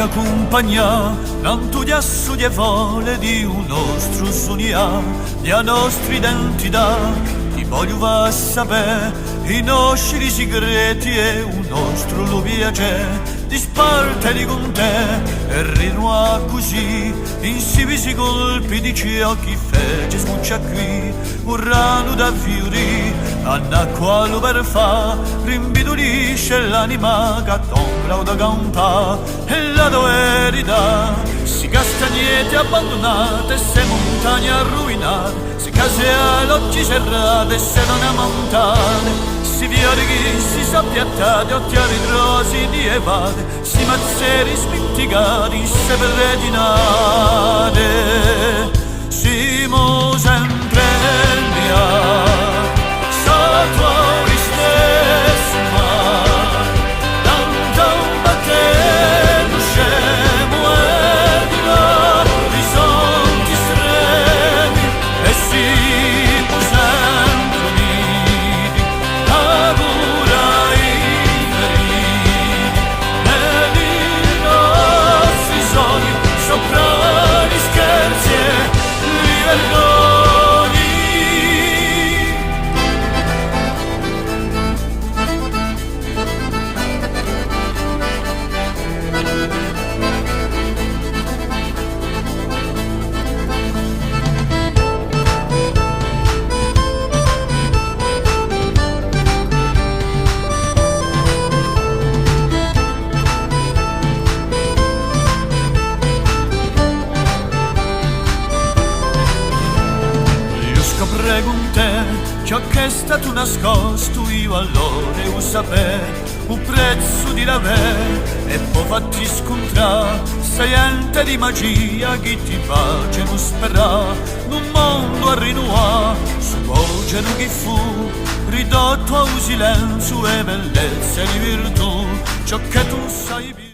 voglio accompagnare, non tu ti assudi e vole di un nostro sogno, la nostra identità, ti voglio va a sapere, i nostri segreti e un nostro lo piace, di sparteli con te e rinua così, insivisi colpi di ciò che fece smuccia qui, un rano da fiori, annacqua lo per fa, rimbidulisce l'anima che t'ombra o da campa, e la tua verità, si castagneti abbandonate, se montagne arruinate, si case all'occhi serrate, se non è montane, si violi che si sappiattati, occhiali rosi di evade, si mazzeri sminticati, se predinate, siamo sempre mia, sa tua tristezza, tanto batte lo scemo e di là, risonti estremi, e siamo sempre uniti, paura i feriti, nei nostri sogni, sopra gli scherzi e li vergogni. Scopre con te ciò che è stato nascosto, io allora lo sapevo, un prezzo di l'avere e poi fatti scontrare, sei ente di magia che ti facciano sperare, un mondo a rinnovare, su voce chi fu, ridotto a un silenzio e bellezza di virtù, ciò che tu sai